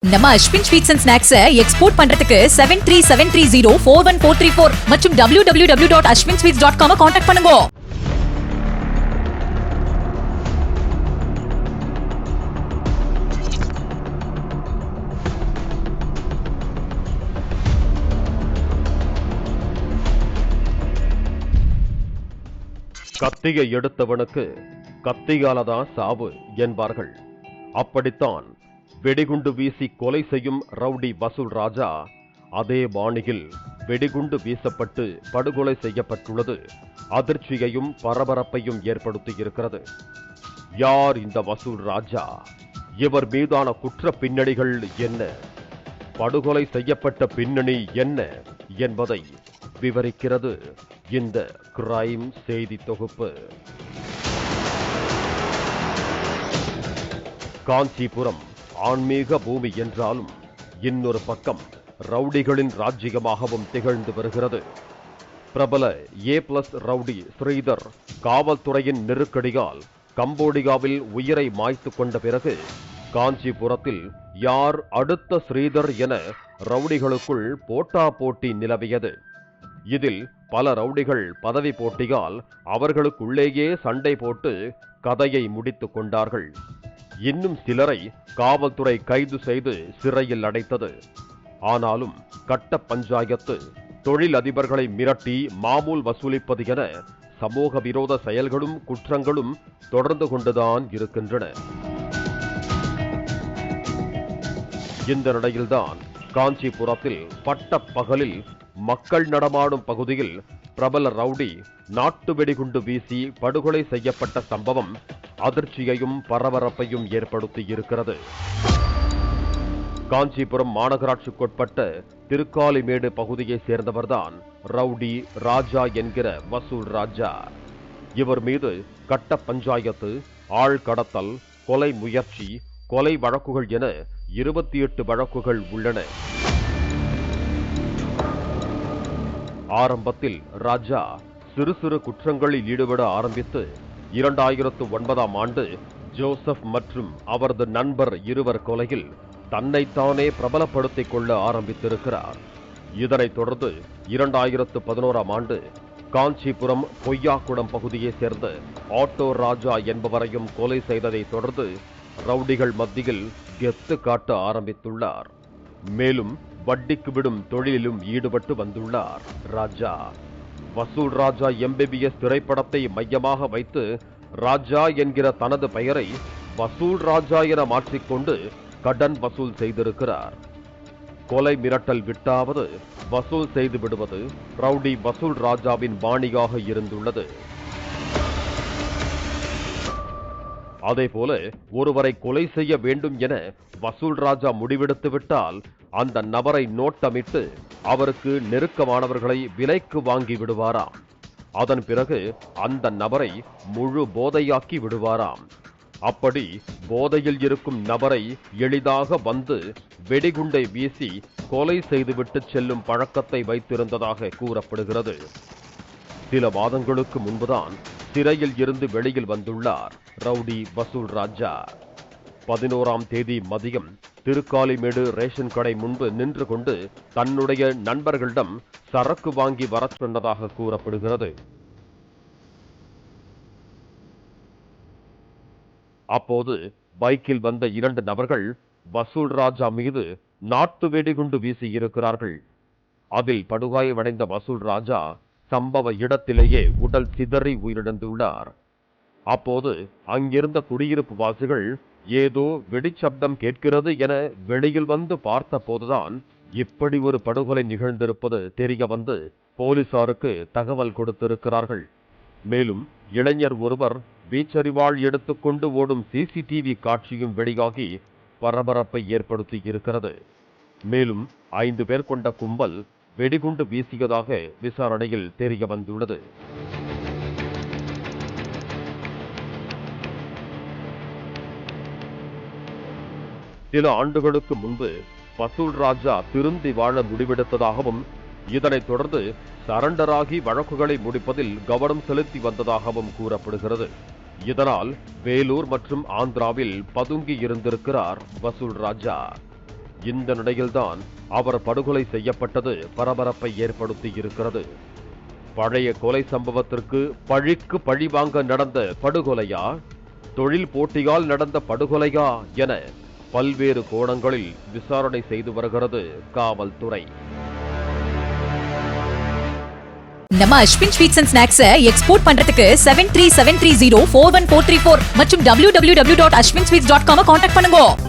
நம்ம Ashwin sweets and snacks export பண்றதுக்கு 7373041434 மற்றும் www.ashwinsweets.com கான்டாக்ட் பண்ணுங்க. கத்தியை எடுத்தவனுக்கு கத்தியாலதான் சாவு என்பார்கள். அப்படித்தான் வெடிகுண்டு வீசி கொலை செய்யும் ரவுடி வசூல் ராஜா அதே பாணியில் வெடிகுண்டு வீசப்பட்டு படுகொலை செய்யப்பட்டுள்ளது அதிர்ச்சியையும் பரபரப்பையும் ஏற்படுத்தியிருக்கிறது. யார் இந்த வசூல் ராஜா? இவர் மீதான குற்ற பின்னணிகள் என்ன? படுகொலை செய்யப்பட்ட பின்னணி என்ன என்பதை விவரிக்கிறது இந்த கிரைம் செய்தி தொகுப்பு. காஞ்சிபுரம் ஆன்மீக பூமி என்றாலும் இன்னொரு பக்கம் ரவுடிகளின் ராஜ்யமாகவும் திகழ்ந்து வருகிறது. பிரபல A+ ரவுடி ஸ்ரீதர் காவல்துறையின் நெருக்கடியால் கம்போடியாவில் உயிரை மாய்த்து கொண்ட பிறகு காஞ்சிபுரத்தில் யார் அடுத்த ஸ்ரீதர் என ரவுடிகளுக்குள் போட்டா போட்டி நிலவியது. இதில் பல ரவுடிகள் பதவி போட்டியால் அவர்களுக்குள்ளேயே சண்டை போட்டு கதையை முடித்துக் கொண்டார்கள். இன்னும் சிலரை காவல்துறை கைது செய்து சிறையில் அடைத்தது. ஆனாலும் கட்ட பஞ்சாயத்து, தொழில் அதிபர்களை மிரட்டி மாமூல் வசூலிப்பது என சமூக விரோத செயல்களும் குற்றங்களும் தொடர்ந்து கொண்டுதான் இருக்கின்றன. இந்த நிலையில்தான் காஞ்சிபுரத்தில் பட்ட பகலில் மக்கள் நடமாடும் பகுதியில் பிரபல ரவுடி நாட்டு வெடிகுண்டு வீசி படுகொலை செய்யப்பட்ட சம்பவம் அதிர்ச்சியையும் பரபரப்பையும் ஏற்படுத்தி இருக்கிறது. காஞ்சிபுரம் மாநகராட்சிக்குட்பட்ட திருக்காலிமேடு பகுதியை சேர்ந்தவர்தான் ரவுடி ராஜா என்கிற வசூல் ராஜா. இவர் மீது கட்ட பஞ்சாயத்து, ஆள் கடத்தல், கொலை முயற்சி, கொலை வழக்குகள் என 28 வழக்குகள் உள்ளன. ஆரம்பத்தில் ராஜா சிறு சிறு குற்றங்களில் ஈடுபட ஆரம்பித்து 2009ஆம் ஆண்டு ஜோசப் மற்றும் அவரது நண்பர் இருவர் கொலையில் தன்னைத்தானே பிரபலப்படுத்திக் கொள்ள ஆரம்பித்திருக்கிறார். இதனைத் தொடர்ந்து 2011ஆம் ஆண்டு காஞ்சிபுரம் பொய்யாக்குளம் பகுதியைச் சேர்ந்த ஆட்டோ ராஜா என்பவரையும் கொலை செய்ததை தொடர்ந்து ரவுடிகள் மத்தியில் கெத்து காட்ட ஆரம்பித்துள்ளார். மேலும் வட்டிக்கு விடும் தொழிலிலும் ஈடுபட்டு வந்துள்ளார் ராஜா. வசூல் ராஜா MBBS திரைப்படத்தை மையமாக வைத்து ராஜா என்கிற தனது பெயரை வசூல் ராஜா என மாற்றிக்கொண்டு கடன் வசூல் செய்திருக்கிறார். கொலை மிரட்டல் விட்டாவது வசூல் செய்து விடுவது ரவுடி வசூல் ராஜாவின் பாணியாக இருந்துள்ளது. அதேபோல ஒருவரை கொலை செய்ய வேண்டும் என வசூல் ராஜா முடிவெடுத்து விட்டால் அந்த நபரை நோட்டமிட்டு அவருக்கு நெருக்கமானவர்களை விலைக்கு வாங்கி விடுவாராம். அதன் பிறகு அந்த நபரை முழு போதையாக்கி விடுவாராம். அப்படி போதையில் இருக்கும் நபரை எளிதாக வந்து வெடிகுண்டை வீசி கொலை செய்துவிட்டு செல்லும் பழக்கத்தை வைத்திருந்ததாக கூறப்படுகிறது. சில மாதங்களுக்கு முன்புதான் சிறையில் இருந்து வெளியில் வந்துள்ளார் ரவுடி வசூல் ராஜா. 11ஆம் தேதி மதியம் திருக்காலிமேடு ரேஷன் கடை முன்பு நின்று கொண்டு தன்னுடைய நண்பர்களிடம் சரக்கு வாங்கி வரச் சொன்னதாக கூறப்படுகிறது. அப்போது பைக்கில் வந்த 2 நபர்கள் வசூல் ராஜா மீது நாட்டு வெடிகுண்டு வீசியிருக்கிறார்கள். அதில் படுகாயமடைந்த வசூல் ராஜா சம்பவ இடத்திலேயே உடல் சிதறி உயிரிழந்துள்ளார். அப்போது அங்கிருந்த குடியிருப்பு வாசிகள் ஏதோ வெடிச்சப்தம் கேட்கிறது என வெளியில் வந்து பார்த்த போதுதான் இப்படி ஒரு படுகொலை நிகழ்ந்திருப்பது தெரிய வந்து போலீசாருக்கு தகவல் கொடுத்திருக்கிறார்கள். மேலும் இளைஞர் ஒருவர் வீச்சறிவாள் எடுத்துக்கொண்டு ஓடும் CCTV காட்சியும் வெளியாகி பரபரப்பை ஏற்படுத்தி இருக்கிறது. மேலும் 5 பேர் கொண்ட கும்பல் வெடிகுண்டு வீசியதாக விசாரணையில் தெரிய வந்துள்ளது. சில ஆண்டுகளுக்கு முன்பு வசூல் ராஜா திருந்தி வாழ முடிவெடுத்ததாகவும் இதனைத் தொடர்ந்து சரண்டராகி வழக்குகளை முடிப்பதில் கவனம் செலுத்தி வந்ததாகவும் கூறப்படுகிறது. இதனால் வேலூர் மற்றும் ஆந்திராவில் பதுங்கி இருந்திருக்கிறார் வசூல் ராஜா. இந்த நிலையில்தான் அவர் படுகொலை செய்யப்பட்டது பரபரப்பை ஏற்படுத்தி இருக்கிறது. பழைய கொலை சம்பவத்திற்கு பழிக்கு பழி வாங்க நடந்த படுகொலையா, தொழில் போட்டியால் நடந்த படுகொலையா என பல்வேறு கோணங்களில் விசாரணை செய்து வருகிறது காவல்துறை. நம்ம Ashwin sweets and snacks export பண்றதுக்கு 7373041434 மற்றும் www.ashwinsweets.com கான்டாக்ட் பண்ணுங்க.